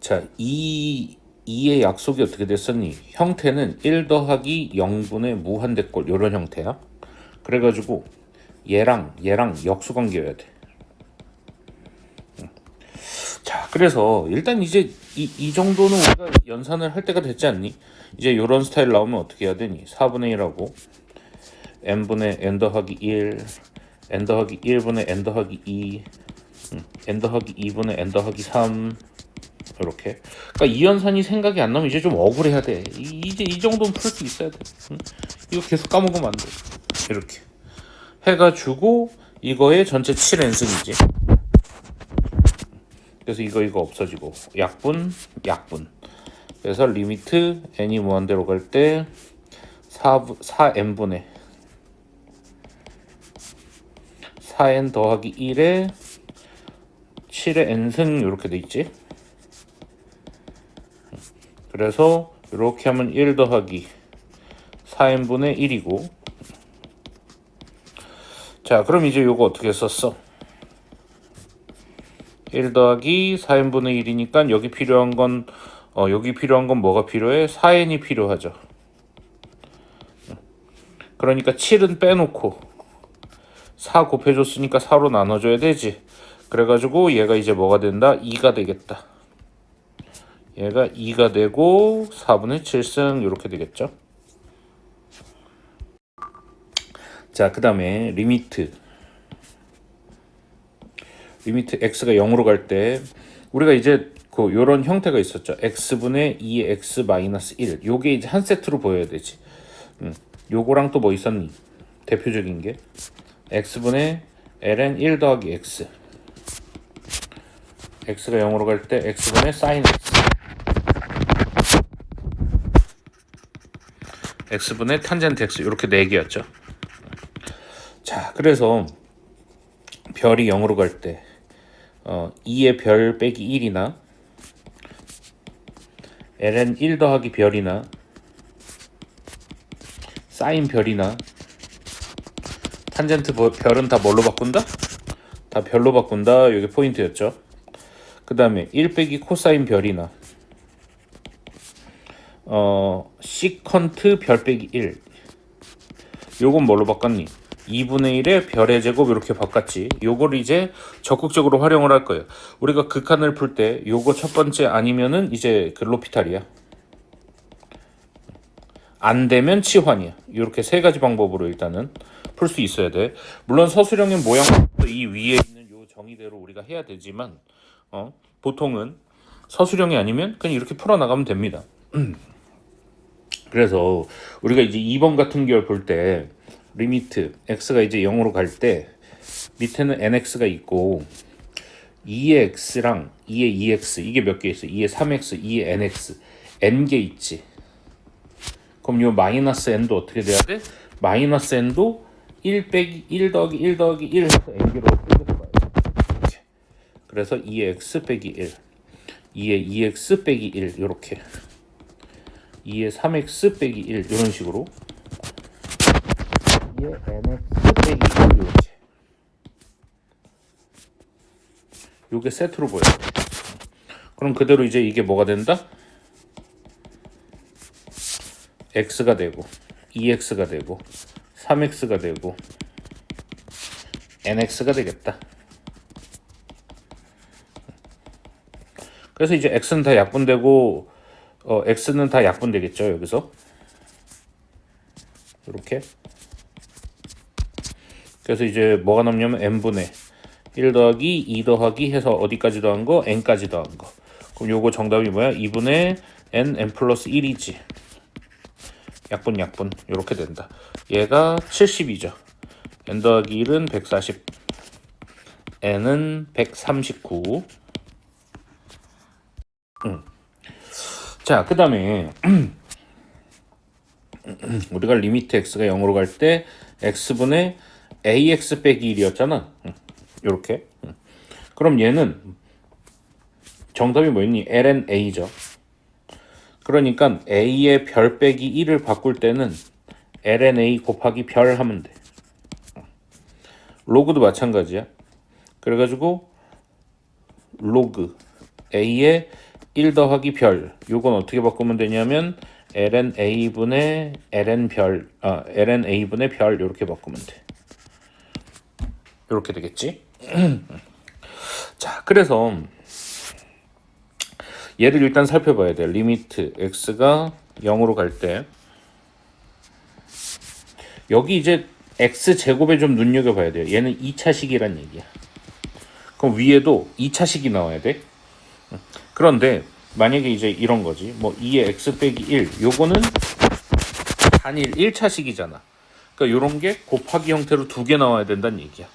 자, 2의 약속이 어떻게 됐었니? 형태는 1 더하기 0분의 무한대꼴 이런 형태야. 그래가지고 얘랑 역수관계여야 돼. 자, 그래서 일단 이제 이 정도는 우리가 연산을 할 때가 됐지 않니? 이제 이런 스타일 나오면 어떻게 해야 되니? 4분의 1하고 n분의 n 더하기 1, n 더하기 1분의 n 더하기 2, n 더하기 2분의 n 더하기 3 이렇게. 그러니까 이 연산이 생각이 안 나면 이제 좀 억울해야 돼. 이제 이 정도는 풀 수 있어야 돼. 이거 계속 까먹으면 안 돼. 이렇게 해가지고 이거의 전체 7n승이지. 그래서 이거 없어지고 약분. 그래서 리미트 n이 무한대로 갈 때 4n분의 4n 더하기 1에 7의 n승 이렇게 돼 있지. 그래서 이렇게 하면 1 더하기 4n분의 1이고. 자, 그럼 이제 요거 어떻게 썼어? 1 더하기 4n분의 1이니까 여기 필요한 건 뭐가 필요해? 4n이 필요하죠. 그러니까 7은 빼놓고 4 곱해줬으니까 4로 나눠줘야 되지. 그래가지고 얘가 이제 뭐가 된다? 2가 되겠다. 얘가 2가 되고 4분의 7승 이렇게 되겠죠. 자, 그 다음에 리미트 x가 0으로 갈 때 우리가 이제 요런 형태가 있었죠. x분의 2의 x 마이너스 1 요게 이제 한 세트로 보여야 되지. 요거랑 또 뭐 있었니? 대표적인 게 x분의 ln 1 더하기 x, x가 0으로 갈 때 x분의 sin x, x분의 탄젠트 x 이렇게 4개였죠. 자, 그래서 별이 0으로 갈 때 2의 별 빼기 1이나 ln 1 더하기 별이나 사인 별이나 탄젠트 별은 다 뭘로 바꾼다? 다 별로 바꾼다. 이게 포인트였죠. 그 다음에 1 빼기 코사인 별이나 시컨트 별 빼기 1 요건 뭘로 바꿨니? 2분의 1의 별의 제곱 이렇게 바꿨지. 요걸 이제 적극적으로 활용을 할 거예요. 우리가 극한을 풀 때 요거 첫 번째 아니면은 이제 그 로피탈이야. 안 되면 치환이야. 이렇게 세 가지 방법으로 일단은 풀 수 있어야 돼. 물론 서술형의 모양부터 이 위에 있는 요 정의대로 우리가 해야 되지만 보통은 서술형이 아니면 그냥 이렇게 풀어 나가면 됩니다. 그래서 우리가 이제 2번 같은 경우 볼 때 리미트 x가 이제 0으로 갈 때 밑에는 nx가 있고 2의 x랑 2의 2x 이게 몇 개 있어? 2의 3x, 2의 nx n개 있지. 그럼 요 마이너스 n도 어떻게 돼야 돼? 마이너스 n도 1 빼기 1 더하기 1 더하기 1 해서 n개로 뜯어봐야지. 그래서 2의 x 빼기 1, 2의 2x 빼기 1 이렇게 2의 3x 빼기 1 이런 식으로 2의 nx 빼기 1 이렇게 요게 세트로 보여요. 그럼 그대로 이제 이게 뭐가 된다? x가 되고 2x가 되고 3x가 되고 nx가 되겠다. 그래서 이제 x는 다 약분되고 x는 다 약분되겠죠. 여기서 이렇게. 그래서 이제 뭐가 남냐면 n분의 1 더하기 2 더하기 해서 어디까지 더한 거? n까지 더한 거. 그럼 요거 정답이 뭐야? 2분의 n 플러스 1이지. 약분 이렇게 된다. 얘가 70이죠. n 더하기 1은 140, n은 139. 자, 그 다음에 우리가 리미트 x가 0으로 갈 때 x분의 ax 빼기 1이었잖아. 요렇게. 그럼 얘는 정답이 뭐였니? ln a죠. 그러니까 a의 별 빼기 1을 바꿀 때는 ln a 곱하기 별 하면 돼. 로그도 마찬가지야. 그래가지고 로그 a의 1 더하기 별. 요건 어떻게 바꾸면 되냐면 ln a분의 ln 별, ln a분의 별 이렇게 바꾸면 돼. 이렇게 되겠지? 자, 그래서 얘를 일단 살펴봐야 돼. 리미트 x가 0으로 갈 때 여기 이제 x 제곱에 좀 눈여겨봐야 돼요. 얘는 2차식이란 얘기야. 그럼 위에도 2차식이 나와야 돼. 그런데 만약에 이제 이런 거지. 뭐 2의 x 빼기 1 요거는 단일 1차식이잖아. 그러니까 요런 게 곱하기 형태로 두 개 나와야 된다는 얘기야.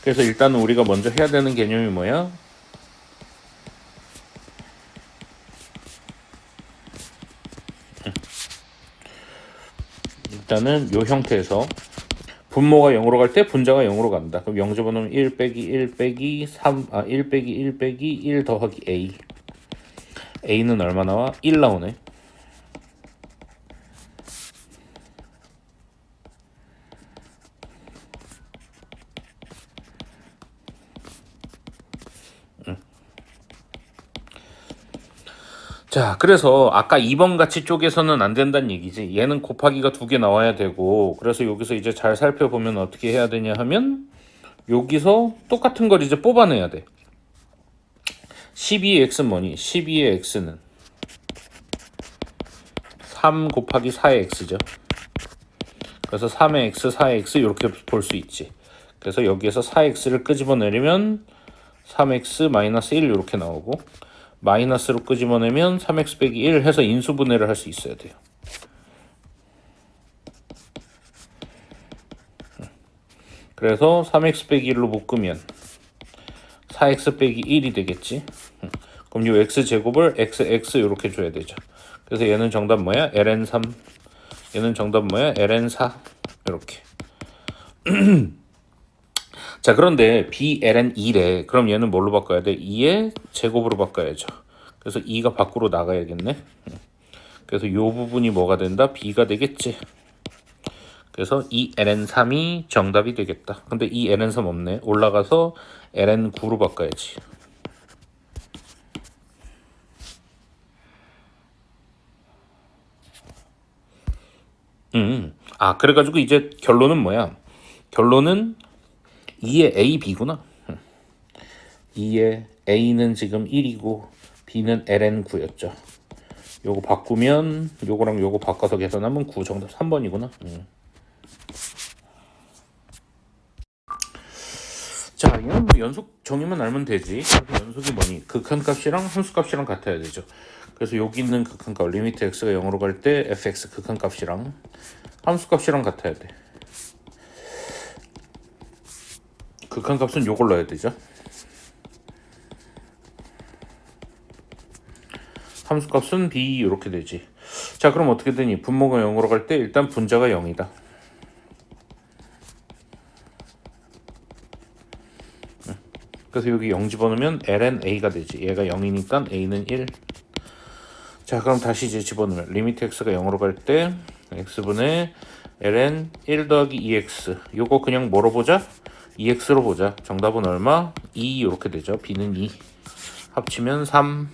그래서 일단은 우리가 먼저 해야 되는 개념이 뭐야? 일단은 요 형태에서 분모가 0으로 갈 때 분자가 0으로 간다. 그럼 0 집어넣으면 1 빼기 1 빼기 3, 1 빼기 1 빼기 1 더하기 a. a는 얼마 나와? 1 나오네. 자, 그래서 아까 2번 가치 쪽에서는 안 된다는 얘기지. 얘는 곱하기가 두 개 나와야 되고, 그래서 여기서 이제 잘 살펴보면 어떻게 해야 되냐 하면 여기서 똑같은 걸 이제 뽑아내야 돼. 12의 x는 뭐니? 12의 x는 3 곱하기 4의 x죠. 그래서 3의 x, 4의 x 이렇게 볼 수 있지. 그래서 여기에서 4x를 끄집어내려면 3x 마이너스 1 이렇게 나오고, 마이너스로 끄집어내면 3x 빼기 1 해서 인수분해를 할 수 있어야 돼요. 그래서 3x 빼기 1로 묶으면 4x 빼기 1이 되겠지. 그럼 이 x제곱을 xx 이렇게 줘야 되죠. 그래서 얘는 정답 뭐야? ln3. 얘는 정답 뭐야? ln4. 이렇게. 자, 그런데 bln2래. 그럼 얘는 뭘로 바꿔야 돼? 2의 제곱으로 바꿔야죠. 그래서 2가 밖으로 나가야겠네. 그래서 이 부분이 뭐가 된다? b가 되겠지. 그래서 이 ln3이 정답이 되겠다. 근데 이 ln3 없네. 올라가서 ln9로 바꿔야지. 그래가지고 이제 결론은 뭐야? 결론은 2의 a, b구나. 2의 a는 지금 1이고 b는 ln9였죠. 요거 바꾸면 요거랑 요거 바꿔서 계산하면 9 정답 3번이구나. 자, 이건 뭐 연속 정의만 알면 되지. 연속이 뭐니? 극한값이랑 함수값이랑 같아야 되죠. 그래서 여기 있는 극한값 리미트 x가 0으로 갈 때 fx 극한값이랑 함수값이랑 같아야 돼. 극한값은 요걸 넣어야 되죠. 함수값은 b 이렇게 되지. 자, 그럼 어떻게 되니? 분모가 0으로 갈 때 일단 분자가 0이다. 그래서 여기 0 집어넣으면 ln a가 되지. 얘가 0이니까 a는 1. 자, 그럼 다시 이제 집어넣으면 리미트 x가 0으로 갈 때 x분의 ln 1 더하기 2x. 요거 그냥 뭐로 보자? 2x로 보자. 정답은 얼마? 2 이렇게 되죠. b는 2. 합치면 3.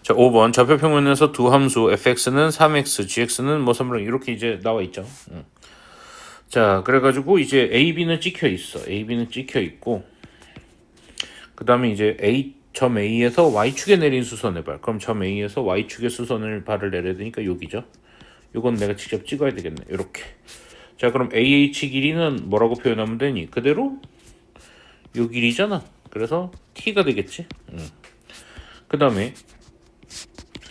자, 5번 좌표평면에서 두 함수 fx는 3x, gx는 뭐 3로 이렇게 이제 나와 있죠. 자, 그래가지고 이제 AB는 찍혀 있어. AB는 찍혀 있고, 그 다음에 이제 점 A에서 Y축에 내린 수선의 발. 그럼 점 A에서 Y축의 수선을 발을 내려야 되니까 여기죠. 요건 내가 직접 찍어야 되겠네. 이렇게. 자, 그럼 AH 길이는 뭐라고 표현하면 되니? 그대로 요 길이잖아. 그래서 T가 되겠지. 그 다음에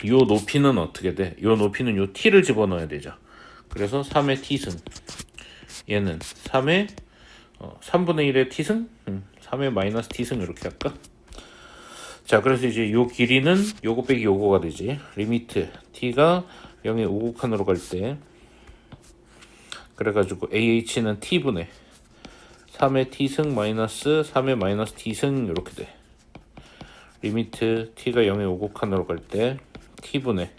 요 높이는 어떻게 돼? 요 높이는 요 T를 집어넣어야 되죠. 그래서 3의 T승. 얘는 3의 3분의 1의 t승? 3의 마이너스 t승 이렇게 할까? 자, 그래서 이제 요 길이는 요거 빼기 요거가 되지. 리미트 t가 0의 5극한으로 갈 때 그래가지고 ah는 t분의 3의 t승 마이너스 3의 마이너스 t승 이렇게 돼. 리미트 t가 0의 5극한으로 갈 때 t분의.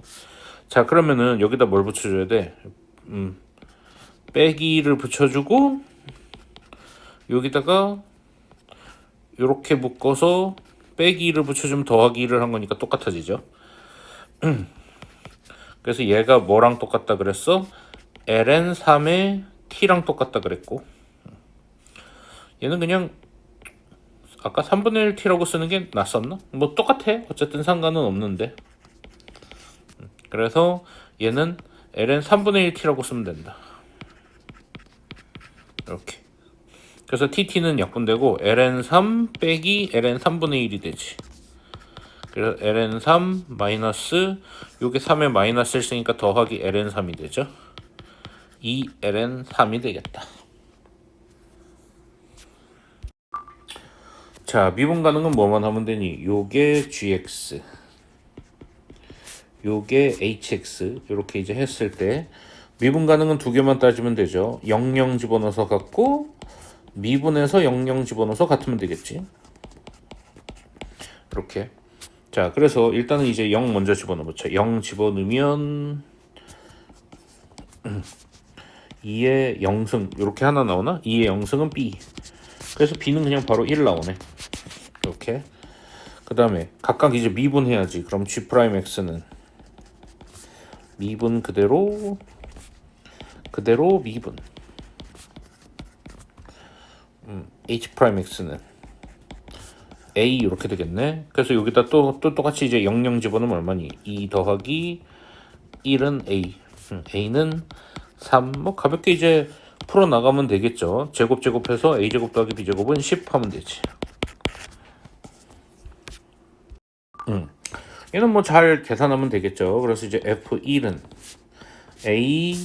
자, 그러면은 여기다 뭘 붙여줘야 돼? 빼기를 붙여주고 여기다가 이렇게 묶어서 빼기 2를 붙여주면 더하기 2를 한 거니까 똑같아지죠. 그래서 얘가 뭐랑 똑같다 그랬어? ln 3의 t랑 똑같다 그랬고, 얘는 그냥 아까 3분의 1 t라고 쓰는 게 낫었나? 뭐 똑같아. 어쨌든 상관은 없는데. 그래서 얘는 ln 3분의 1 t라고 쓰면 된다. 이렇게. 그래서 tt는 약분되고 ln 3 빼기 ln 3분의 1이 되지. 그래서 ln 3 마이너스 요게 3에 마이너스를 쓰니까 더하기 ln 3이 되죠. 2 ln 3이 되겠다. 자, 미분 가능은 뭐만 하면 되니? 요게 gx, 요게 hx 이렇게 이제 했을 때 미분 가능은 두 개만 따지면 되죠. 00 집어넣어서 같고 미분해서 00 집어넣어서 같으면 되겠지. 이렇게. 자, 그래서 일단은 이제 0 먼저 집어넣어보자. 0 집어넣으면 2의 0승 이렇게 하나 나오나? 2의 0승은 b. 그래서 b는 그냥 바로 1 나오네. 이렇게. 그 다음에 각각 이제 미분해야지. 그럼 g'x는 미분 그대로 미분. h'x는 a 이렇게 되겠네. 그래서 여기다 또 똑같이 이제 00 집어넣으면 얼마니? 2 더하기 1은 a. a는 3. 뭐 가볍게 이제 풀어 나가면 되겠죠. 제곱해서 a제곱 더하기 b제곱은 10 하면 되지. 얘는 뭐 잘 계산하면 되겠죠. 그래서 이제 f1은 a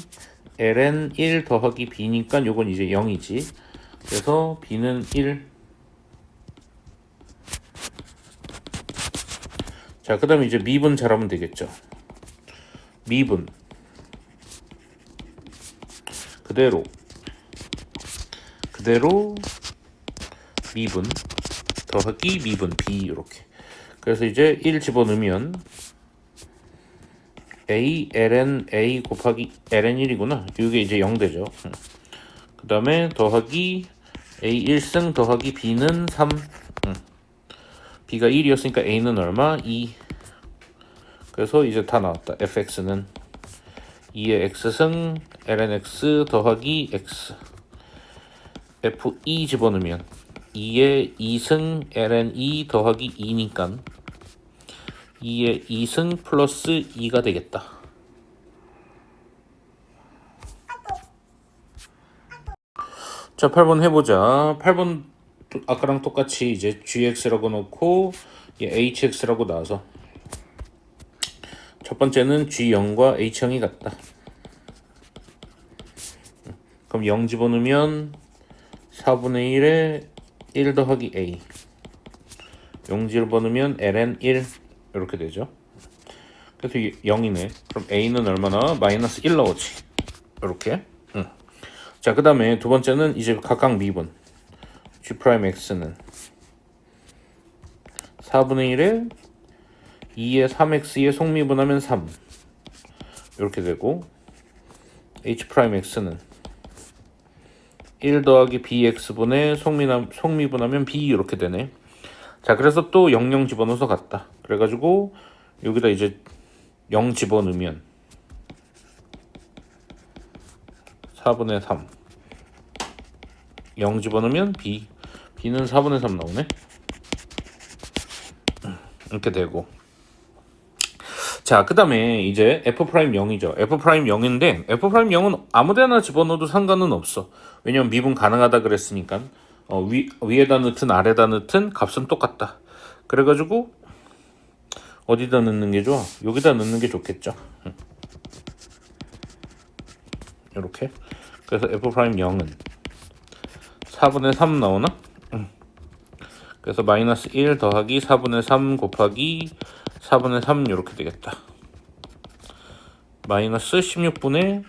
ln 1 더하기 b니까 요건 이제 0이지. 그래서 b는 1. 자, 그 다음에 이제 미분 잘하면 되겠죠. 미분 그대로 미분 더하기 미분 b 이렇게. 그래서 이제 1 집어넣으면 a ln a 곱하기 ln 1이구나. 이게 이제 0 되죠. 그 다음에 더하기 a 1승 더하기 b는 3. b가 1이었으니까 a는 얼마? 2. 그래서 이제 다 나왔다. fx는 2의 x승 ln x 더하기 x. f2 집어넣으면 2의 2승 ln 2 더하기 2니까 2의 2승 플러스 2가 되겠다. 자, 8번 해보자. 8번 아까랑 똑같이 이제 gx라고 놓고 hx라고 나와서 첫 번째는 g0과 h0이 같다. 그럼 0 집어넣으면 4분의 1에 1 더하기 a. 0 집어넣으면 ln 1 이렇게 되죠. 그래서 0이네. 그럼 a는 얼마나? 마이너스 1 나오지. 이렇게. 자, 그 다음에 두 번째는 이제 각각 미분. g'x는 4분의 1에 2의 3x에 속미분하면 3 이렇게 되고, h'x는 1 더하기 bx분의 속미분하면 b 이렇게 되네. 자, 그래서 또 00 집어넣어서 갔다. 그래가지고 여기다 이제 0 집어넣으면 4분의 3. 0 집어넣으면 b는 4분의 3 나오네. 이렇게 되고. 자, 그 다음에 이제 f'0이죠. f'0인데 f'0은 아무데나 집어넣어도 상관은 없어. 왜냐면 미분 가능하다 그랬으니까. 위에다 넣든 아래다 넣든 값은 똑같다. 그래가지고 어디다 넣는 게 좋아? 여기다 넣는 게 좋겠죠. 이렇게. 그래서 f'0은 4분의 3 나오나? 그래서 마이너스 1 더하기 4분의 3 곱하기 4분의 3 이렇게 되겠다. 마이너스 16분의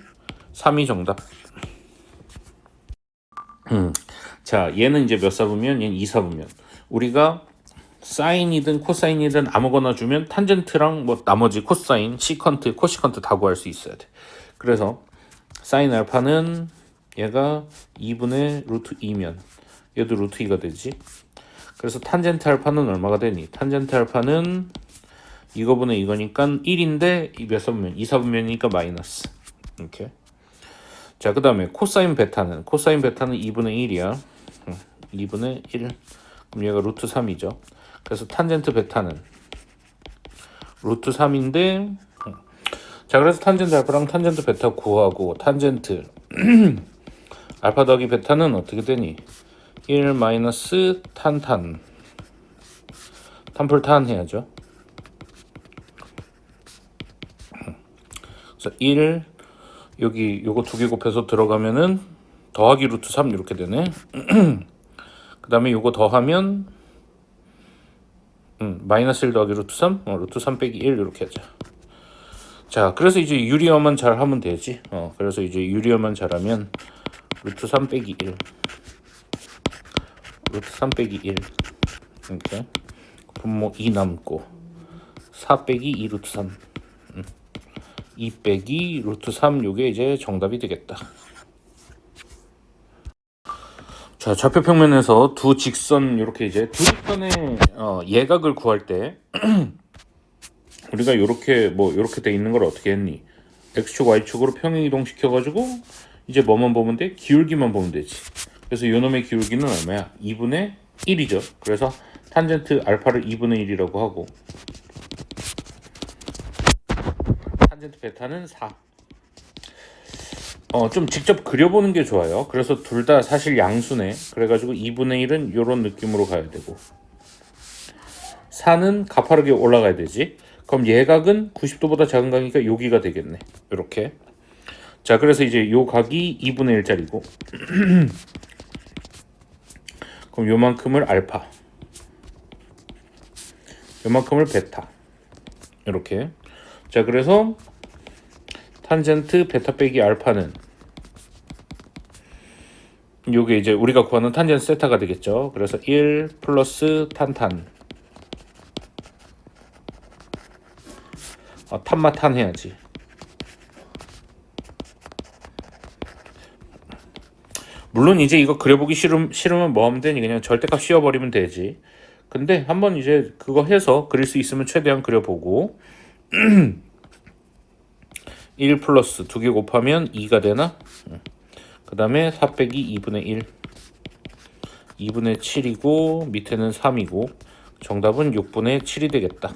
3이 정답. 자, 얘는 이제 몇 사분면? 얘는 2사분면. 우리가 사인이든 코사인이든 아무거나 주면 탄젠트랑 뭐 나머지 코사인, 시컨트, 코시컨트 다 구할 수 있어야 돼. 그래서 사인 알파는 얘가 2분의 루트 2면 얘도 루트 2가 되지. 그래서 탄젠트 알파는 얼마가 되니? 탄젠트 알파는 이거분의 이거니까 1인데 이 몇 사분면? 2사분면이니까 마이너스. 이렇게. 자, 그 다음에 코사인 베타는 2분의 1이야. 2분의 1. 그럼 얘가 루트 3이죠. 그래서 탄젠트 베타는 루트 3인데, 자, 그래서 탄젠트 알파랑 탄젠트 베타 구하고, 탄젠트 알파 더하기 베타는 어떻게 되니? 1 마이너스 탄탄 탄풀탄 해야죠. 그래서 1 여기 요거 두 개 곱해서 들어가면은 더하기 루트 3 이렇게 되네. 그 다음에 요거 더하면 마이너스 1 더하기 루트 3 루트 3 빼기 1 이렇게 하자. 자, 그래서 이제 유리어만 잘 하면 되지. 그래서 이제 유리어만 잘하면 루트 3 빼기 1 루트 3 빼기 1 이렇게 분모 2 남고 4 빼기 2 루트 3 2 빼기 루트 3 요게 이제 정답이 되겠다. 자, 좌표 평면에서 두 직선 이렇게 이제 두 직선의 예각을 구할 때 우리가 요렇게 돼 있는 걸 어떻게 했니? x축 y축으로 평행 이동시켜 가지고 이제 뭐만 보면 돼? 기울기만 보면 되지. 그래서 요놈의 기울기는 얼마야? 2분의 1이죠. 그래서 탄젠트 알파를 2분의 1이라고 하고 탄젠트 베타는 4. 좀 직접 그려보는 게 좋아요. 그래서 둘 다 사실 양수네. 그래가지고 2분의 1은 요런 느낌으로 가야 되고 4는 가파르게 올라가야 되지. 그럼 예각은 90도보다 작은 각이니까 여기가 되겠네. 이렇게. 자, 그래서 이제 요 각이 2분의 1짜리고 그럼 요만큼을 알파, 요만큼을 베타. 이렇게. 자, 그래서 탄젠트 베타 빼기 알파는 요게 이제 우리가 구하는 탄젠트 세타가 되겠죠. 그래서 1 플러스 탄탄. 탄마탄 해야지. 물론 이제 이거 그려보기 싫으면 뭐 하면 되니? 그냥 절대값 씌워버리면 되지. 근데 한번 이제 그거 해서 그릴 수 있으면 최대한 그려보고 1 플러스 2개 곱하면 2가 되나? 그 다음에 4 빼기 2분의 1 2분의 7이고 밑에는 3이고 정답은 6분의 7이 되겠다.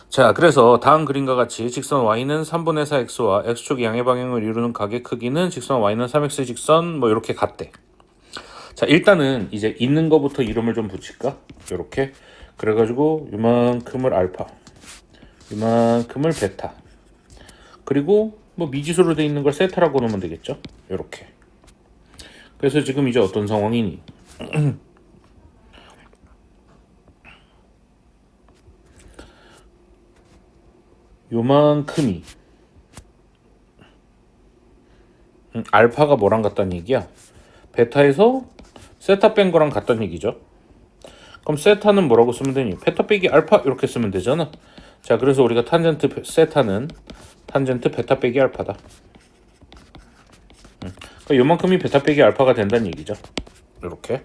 자, 그래서 다음 그림과 같이 직선 y는 3분의 4x와 x축 양의 방향을 이루는 각의 크기는 직선 y는 3x 직선 뭐 이렇게 같대. 자, 일단은 이제 있는 거부터 이름을 좀 붙일까? 이렇게. 그래가지고 이만큼을 알파, 이만큼을 베타, 그리고 뭐 미지수로 돼 있는 걸 세타라고 놓으면 되겠죠? 이렇게. 그래서 지금 이제 어떤 상황이니? 요만큼이 알파가 뭐랑 같다는 얘기야? 베타에서 세타 뺀 거랑 같다는 얘기죠. 그럼 세타는 뭐라고 쓰면 되니? 베타 빼기 알파 이렇게 쓰면 되잖아. 자, 그래서 우리가 탄젠트 세타는 탄젠트 베타 빼기 알파다. 그러니까 요만큼이 베타 빼기 알파가 된다는 얘기죠. 이렇게.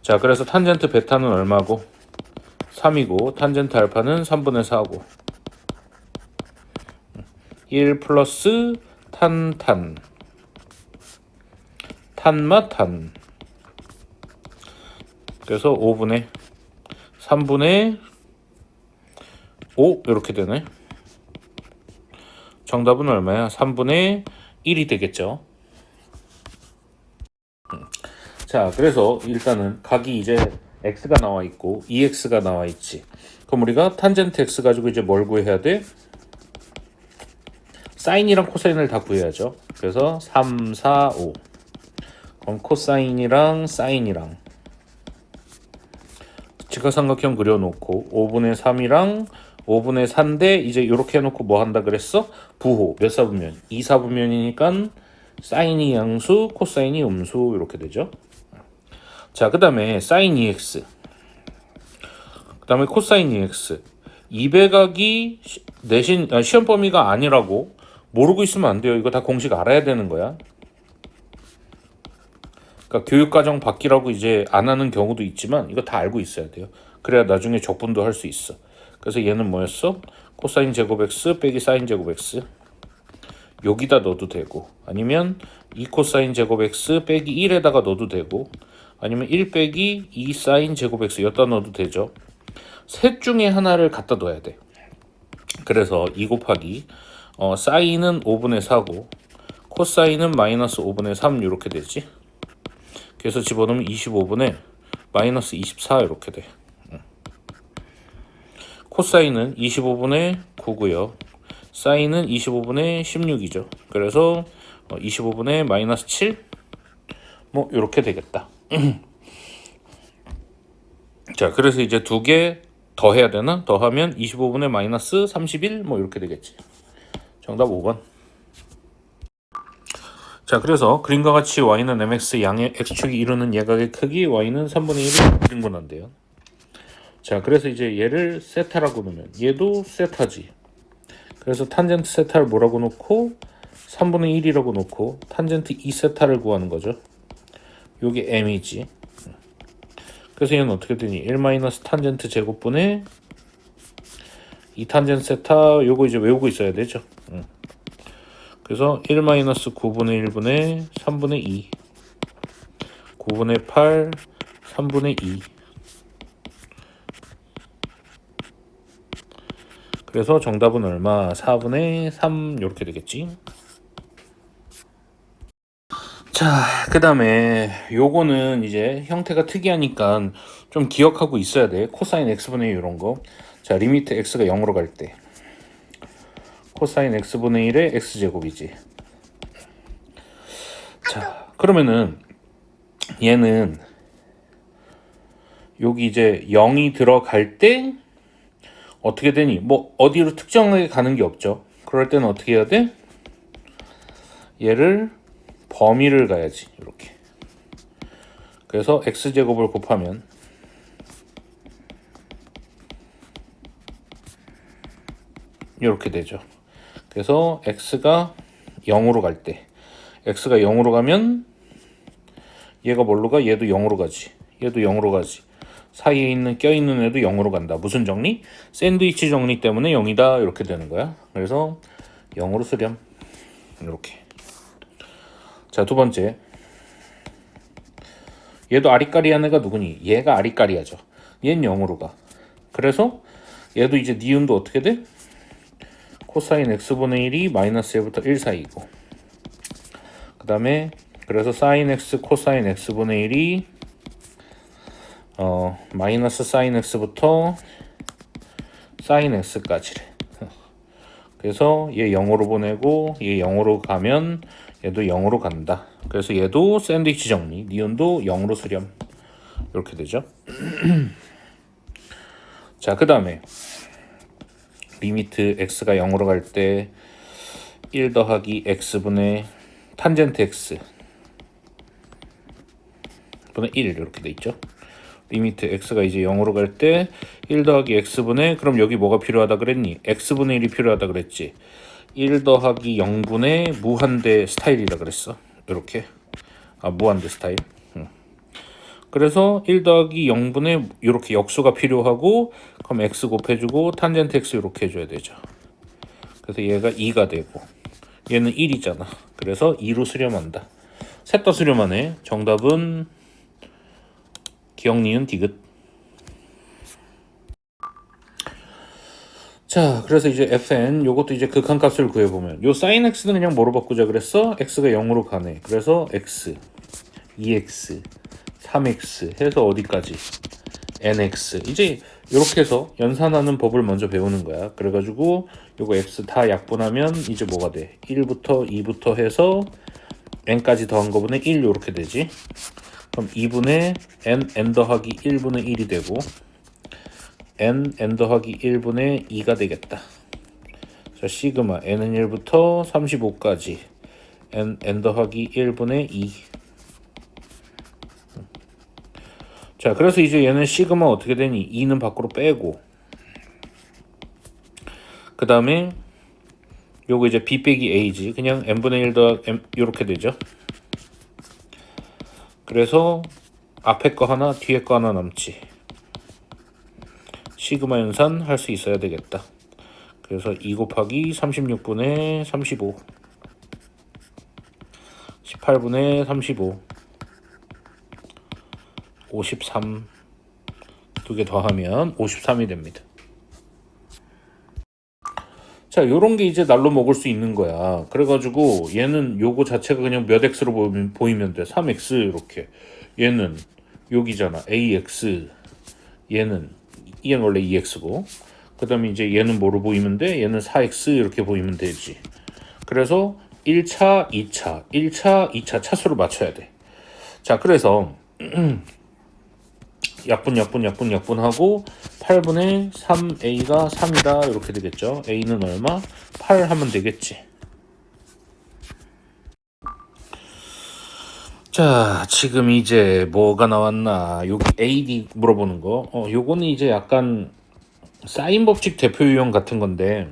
자, 그래서 탄젠트 베타는 얼마고? 3이고 탄젠트 알파는 3분의 4고 1 플러스 탄탄 탄마탄 그래서 5분의 3분의 5 이렇게 되네. 정답은 얼마야? 3분의 1이 되겠죠. 자, 그래서 일단은 각이 이제 x가 나와 있고 2x가 나와 있지. 그럼 우리가 탄젠트 x 가지고 이제 뭘 구해야 돼? 사인이랑 코사인을 다 구해야죠. 그래서 3, 4, 5. 그럼 코사인이랑 사인이랑 직각삼각형 그려놓고 5분의 3이랑 5분의 4인데 이제 이렇게 해놓고 뭐 한다 그랬어? 부호 몇 사분면? 2사분면이니까 사인이 양수, 코사인이 음수 이렇게 되죠. 자, 그 다음에 사인 2x, 그 다음에 코사인 2x. 200각이 내신 시험 범위가 아니라고 모르고 있으면 안 돼요. 이거 다 공식 알아야 되는 거야. 그러니까 교육과정 바뀌라고 이제 안 하는 경우도 있지만 이거 다 알고 있어야 돼요. 그래야 나중에 적분도 할 수 있어. 그래서 얘는 뭐였어? 코사인 제곱 x 빼기 사인 제곱 x. 여기다 넣어도 되고, 아니면 2 코사인 제곱 x 빼기 1에다가 넣어도 되고, 아니면 1 빼기 2 사인 제곱 x 여기다 넣어도 되죠. 셋 중에 하나를 갖다 넣어야 돼. 그래서 2 곱하기 사인은 5분의 4고 코사인은 마이너스 5분의 3 이렇게 되지. 그래서 집어넣으면 25분의 마이너스 24 이렇게 돼. 코사인은 25분의 9고요. 사인은 25분의 16이죠. 그래서 25분의 마이너스 7? 뭐 이렇게 되겠다. 자, 그래서 이제 두 개 더 해야 되나? 더하면 25분의 마이너스 31? 뭐 이렇게 되겠지. 정답 5번. 자, 그래서 그림과 같이 y는 mx 양의 x축이 이루는 예각의 크기 y는 3분의 1을 등분한대요. 자, 그래서 이제 얘를 세타라고 놓으면 얘도 세타지. 그래서 탄젠트 세타를 뭐라고 놓고 3분의 1이라고 놓고 탄젠트 2세타를 구하는 거죠. 요게 m이지. 그래서 얘는 어떻게 되니? 1 마이너스 탄젠트 제곱분의 2 탄젠트 세타 요거 이제 외우고 있어야 되죠. 그래서 1 마이너스 9분의 1분의 3분의 2 9분의 8 3분의 2 그래서 정답은 얼마? 4분의 3 이렇게 되겠지. 자, 그 다음에 요거는 이제 형태가 특이하니까 좀 기억하고 있어야 돼. 코사인 x분의 1 이런 거. 자, 리미트 x가 0으로 갈 때 코사인 x분의 1의 x제곱이지. 자, 그러면은 얘는 여기 이제 0이 들어갈 때 어떻게 되니? 뭐 어디로 특정하게 가는 게 없죠. 그럴 때는 어떻게 해야 돼? 얘를 범위를 가야지. 이렇게. 그래서 x제곱을 곱하면 이렇게 되죠. 그래서 x가 0으로 갈 때 x가 0으로 가면 얘가 뭘로 가? 얘도 0으로 가지. 얘도 0으로 가지. 사이에 있는 껴있는 애도 0으로 간다. 무슨 정리? 샌드위치 정리 때문에 0이다. 이렇게 되는 거야. 그래서 0으로 수렴. 이렇게. 자, 두 번째. 얘도 아리까리한 애가 누구니? 얘가 아리까리하죠. 얘는 0으로 가. 그래서 얘도 이제 니은도 어떻게 돼? 코사인 x분의 1이 마이너스 1부터 1 사이고, 그 다음에 그래서 사인 x 코사인 x분의 1이 마이너스 사인 x부터 사인 x까지래. 그래서 얘 0으로 보내고 얘 0으로 가면 얘도 0으로 간다. 그래서 얘도 샌드위치 정리, 니은도 0으로 수렴. 이렇게 되죠. 자, 그 다음에 리미트 x가 0으로 갈 때 1 더하기 x분의 탄젠트 x 분의 1 이렇게 돼 있죠. 리미트 x가 이제 0으로 갈 때 1 더하기 x분의, 그럼 여기 뭐가 필요하다 그랬니? x분의 1이 필요하다 그랬지. 1 더하기 0분의 무한대 스타일이라 그랬어. 이렇게. 무한대 스타일. 그래서 1 더하기 0분의 이렇게 역수가 필요하고, 그럼 x 곱해주고 탄젠트 x 이렇게 해줘야 되죠. 그래서 얘가 2가 되고 얘는 1이잖아. 그래서 2로 수렴한다. 셋 다 수렴하네. 정답은 기억, 니은, 디귿. 자, 그래서 이제 fn 요것도 이제 극한값을 구해보면 요 sin x는 그냥 뭐로 바꾸자 그랬어? x가 0으로 가네. 그래서 x, 2x, 3x 해서 어디까지? nx. 이제 이렇게 해서 연산하는 법을 먼저 배우는 거야. 그래가지고 요거 x 다 약분하면 이제 뭐가 돼? 1부터 2부터 해서 n까지 더한 거분의 1 요렇게 되지. 그럼 2분의 n 더하기 1분의 1이 되고 n 더하기 1분의 2가 되겠다. 자, 시그마 n은 1부터 35까지 n 더하기 1분의 2. 자, 그래서 이제 얘는 시그마 어떻게 되니? 2는 밖으로 빼고, 그 다음에 요거 이제 b 빼기 a지. 그냥 n분의 1 더하기 m 요렇게 되죠. 그래서 앞에 거 하나 뒤에 거 하나 남지. 시그마 연산 할 수 있어야 되겠다. 그래서 2 곱하기 36분의 35 18분의 35 53 두 개 더하면 53이 됩니다. 자, 요런 게 이제 날로 먹을 수 있는 거야. 그래가지고 얘는 요거 자체가 그냥 몇 x로 보이면 돼. 3x 이렇게. 얘는 여기잖아. ax. 얘는 원래 2x고. 그 다음에 이제 얘는 뭐로 보이면 돼? 얘는 4x 이렇게 보이면 되지. 그래서 1차, 2차, 1차, 2차 차수를 맞춰야 돼. 자, 그래서 약분하고 8분의 3a가 3이다 이렇게 되겠죠. a는 얼마? 8 하면 되겠지. 자, 지금 이제 뭐가 나왔나? 여기 AD 물어보는 거. 요거는 이제 약간 사인 법칙 대표 유형 같은 건데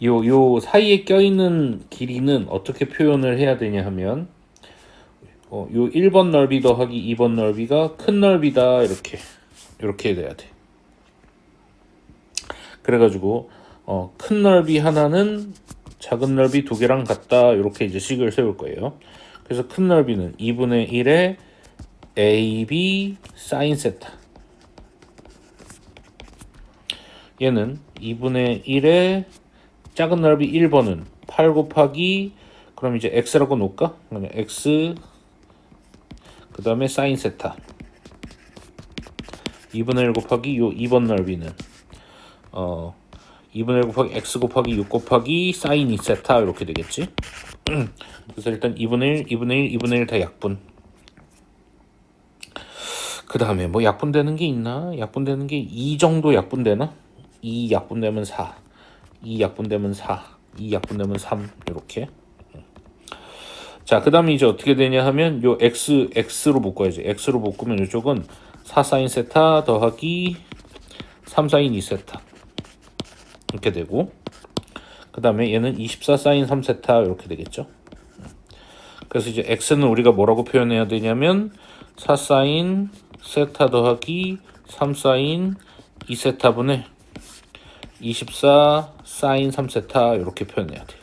요 사이에 껴있는 길이는 어떻게 표현을 해야 되냐 하면 요 1번 넓이 더하기 2번 넓이가 큰 넓이다 이렇게 돼야 돼. 그래가지고 큰 넓이 하나는 작은 넓이 두 개랑 같다 이렇게 이제 식을 세울 거예요. 그래서 큰 넓이는 2분의 1에 AB 사인 세타. 얘는 2분의 1에 작은 넓이 1번은 8 곱하기 그럼 이제 x라고 놓을까? 그냥 x 그 다음에 사인 세타 2분의 1 곱하기 요 2번 넓이는 2분의 1 곱하기 x 곱하기 6 곱하기 사인 2세타 이렇게 되겠지. 그래서 일단 2분의 1, 2분의 1, 2분의 1 다 약분. 그 다음에 뭐 약분되는 게 있나? 약분되는 게 2 정도 약분되나? 2 약분되면 4, 2 약분되면 4, 2 약분되면 3 이렇게. 자, 그 다음에 이제 어떻게 되냐 하면 요 x로 묶어야지. x로 묶으면 이쪽은 4 사인 세타 더하기 3 사인 2세타 이렇게 되고 그 다음에 얘는 24 사인 3세타 이렇게 되겠죠. 그래서 이제 x는 우리가 뭐라고 표현해야 되냐면 4 사인 세타 더하기 3 사인 2세타분의 24 사인 3세타 이렇게 표현해야 돼.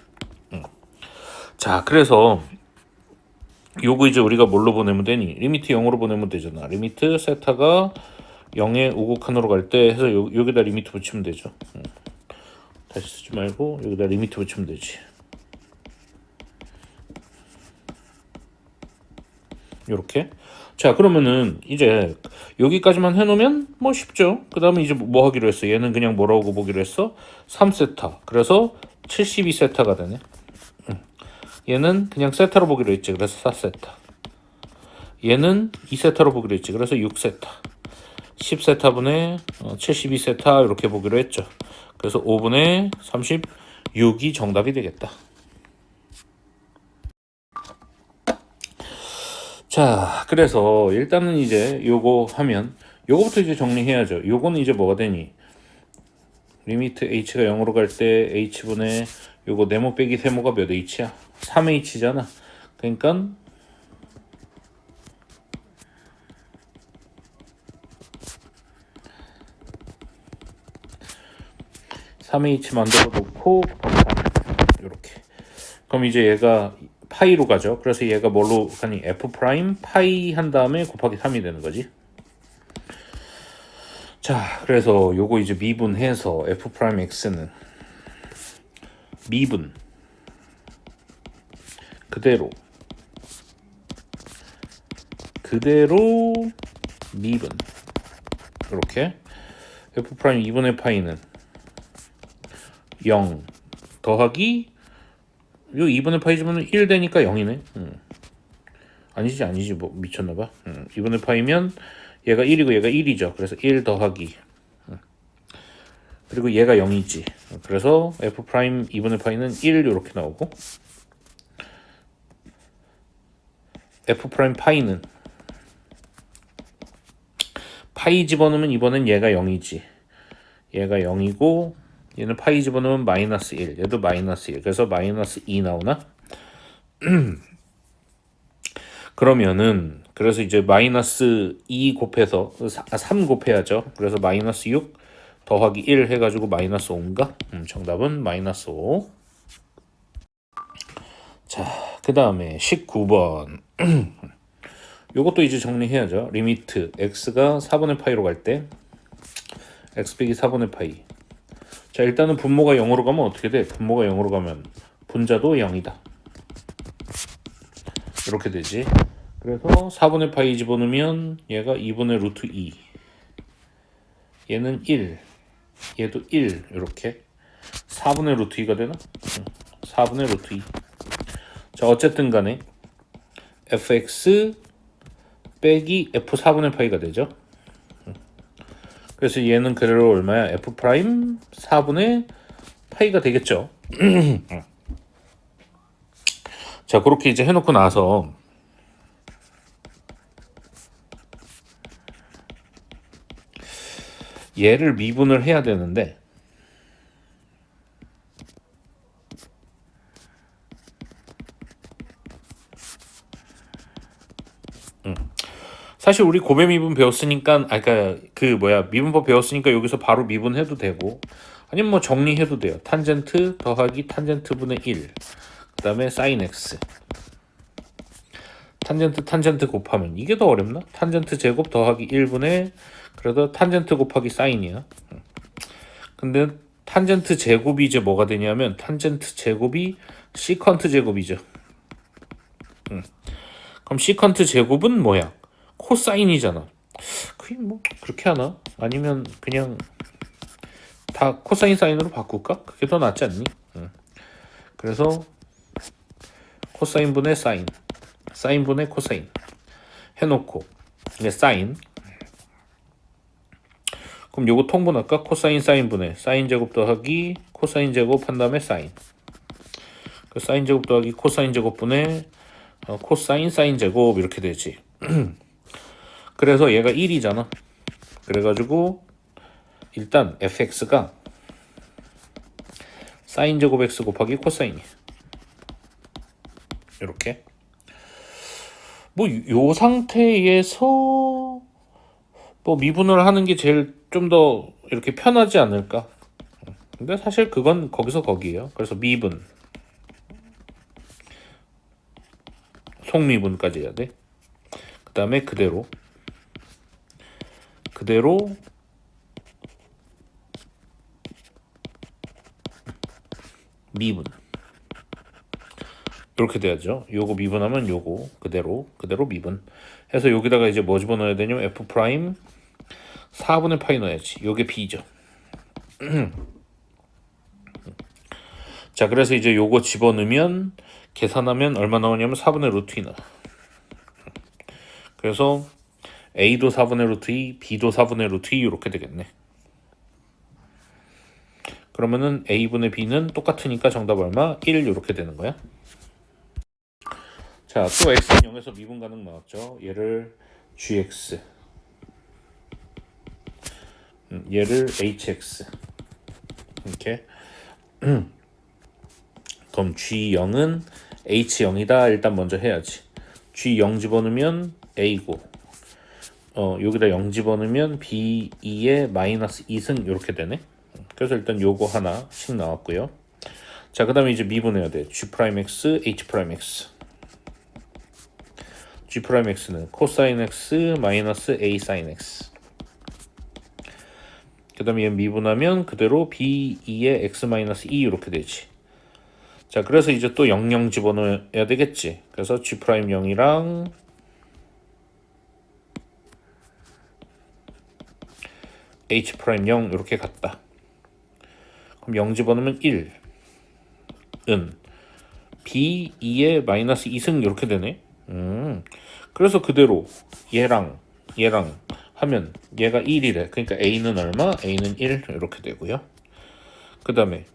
자, 그래서 요거 이제 우리가 뭘로 보내면 되니? 리미트 0으로 보내면 되잖아. 리미트 세타가 0에 우극한으로 갈 때 해서 여기다 리미트 붙이면 되죠. 다시 쓰지 말고 여기다 리미트 붙이면 되지. 요렇게. 자, 그러면은 이제 여기까지만 해놓으면 뭐 쉽죠. 그 다음에 이제 뭐 하기로 했어? 얘는 그냥 뭐라고 보기로 했어? 3세타. 그래서 72세타가 되네. 얘는 그냥 세타로 보기로 했지. 그래서 4세타. 얘는 2세타로 보기로 했지. 그래서 6세타. 10세타분의 72세타 이렇게 보기로 했죠. 그래서 5분의 36이 정답이 되겠다. 자, 그래서 일단은 이제 요거 하면 요거부터 이제 정리해야죠. 요거는 이제 뭐가 되니? 리미트 h가 0으로 갈 때 h분의 요거 네모 빼기 세모가 몇 h야? 3h잖아. 그러니까 3h 만들어 놓고 이렇게. 그럼 이제 얘가 파이로 가죠. 그래서 얘가 뭘로 가니? f 프라임 파이 한 다음에 곱하기 3이 되는 거지. 자, 그래서 요거 이제 미분해서 f 프라임 x는 미분 그대로 미분 이렇게 f 프라임 2분의 파이는 0 더하기 요 2분의 파이지면 1 되니까 0이네. 아니지 뭐 미쳤나봐. 2분의 파이면 얘가 1이고 얘가 1이죠. 그래서 1 더하기 그리고 얘가 0이지. 그래서 f 프라임 2분의 파이는 1 이렇게 나오고 f 프라임 파이는 파이 집어넣으면 이번엔 얘가 0이지. 얘가 0이고 얘는 파이 집어넣으면 마이너스 1, 얘도 마이너스 1. 그래서 마이너스 2 나오나? 그러면은 그래서 이제 마이너스 2 곱해서 3 곱해야죠. 그래서 마이너스 6 더하기 1 해가지고 마이너스 5인가? 정답은 마이너스 5. 자, 그 다음에 19번. 요것도 이제 정리해야죠. 리미트 x가 4분의 파이로 갈 때 x 빼기 4분의 파이. 자, 일단은 분모가 0으로 가면 어떻게 돼? 분모가 0으로 가면 분자도 0이다. 이렇게 되지. 그래서 4분의 파이 집어넣으면 얘가 2분의 루트 2. 얘는 1. 얘도 1. 이렇게 4분의 루트 2가 되나? 4분의 루트 2. 자, 어쨌든 간에 fx 빼기 f 4분의 파이가 되죠. 그래서 얘는 그대로 얼마야? f 프라임 4분의 파이가 되겠죠. 자, 그렇게 이제 해놓고 나서 얘를 미분을 해야 되는데 사실 우리 고배 미분 배웠으니까 미분법 배웠으니까 여기서 바로 미분해도 되고 아니면 뭐 정리해도 돼요. 탄젠트 더하기 탄젠트 분의 1 그 다음에 사인 x 탄젠트 곱하면 이게 더 어렵나? 탄젠트 제곱 더하기 1분의 그래도 탄젠트 곱하기 사인이야. 근데 탄젠트 제곱이 이제 뭐가 되냐면 탄젠트 제곱이 시컨트 제곱이죠. 그럼 시컨트 제곱은 뭐야? 코사인이잖아. 그게 뭐 그렇게 하나? 아니면 그냥 다 코사인 사인으로 바꿀까? 그게 더 낫지 않니? 그래서 코사인 분의 사인, 사인 분의 코사인 해놓고 이게 사인. 그럼 요거 통분할까? 코사인 사인 분의 사인 제곱 더하기 코사인 제곱 한 다음에 사인. 그 사인 제곱 더하기 코사인 제곱 분의 코사인 사인 제곱 이렇게 되지. 그래서 얘가 1이잖아. 그래가지고 일단 fx가 사인 제곱 x 곱하기 코사인이야. 이렇게. 뭐 요 상태에서 뭐 미분을 하는 게 제일 좀 더 이렇게 편하지 않을까. 근데 사실 그건 거기서 거기에요. 그래서 미분, 속미분까지 해야 돼. 그 다음에 그대로 미분 이렇게 돼야죠. 요거 미분하면 요거 그대로 미분 해서 여기다가 이제 뭐 집어넣어야 되냐면 f 프라임 4분의 파이 넣어야지. 요게 b죠. 자, 그래서 이제 요거 집어넣으면 계산하면 얼마 나오냐면 4분의 루트 2 나와. 그래서 a도 4분의 루트 2, b도 4분의 루트 2 이렇게 되겠네. 그러면은 a분의 b는 똑같으니까 정답 얼마? 1 이렇게 되는 거야. 자, 또 x는 0에서 미분 가능 나왔죠. 얘를 gx, 얘를 hx 이렇게. 그럼 g0은 h0이다. 일단 먼저 해야지. g0 집어넣으면 a고 여기다 0 집어넣으면 b2에 마이너스 2승 이렇게 되네. 그래서 일단 요거 하나씩 나왔고요. 자, 그 다음에 이제 미분해야 돼. g'x, h'x. g'x는 코사인 x 마이너스 a 사인 x. 그 다음에 얘 미분하면 그대로 b2에 x 마이너스 2 이렇게 되지. 자, 그래서 이제 또 00 집어넣어야 되겠지. 그래서 g'0이랑 h'0 이렇게 갔다. 그럼 0 집어넣으면 1. b2에 마이너스 2승 이렇게 되네. 그래서 그대로 얘랑 하면 얘가 1이래. 그러니까 a는 얼마? a는 1 이렇게 되고요. 그 다음에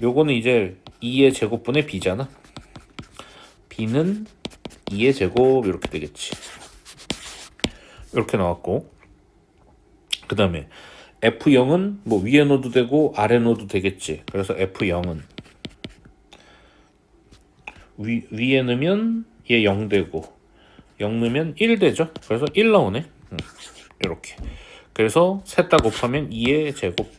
요거는 이제 2의 제곱분의 b잖아. b는 2의 제곱 이렇게 되겠지. 이렇게 나왔고, 그 다음에 F0은 뭐 위에 넣어도 되고 아래 넣어도 되겠지. 그래서 F0은 위에 넣으면 얘 0 되고 0 넣으면 1 되죠. 그래서 1 나오네. 이렇게. 그래서 셋 다 곱하면 2의 제곱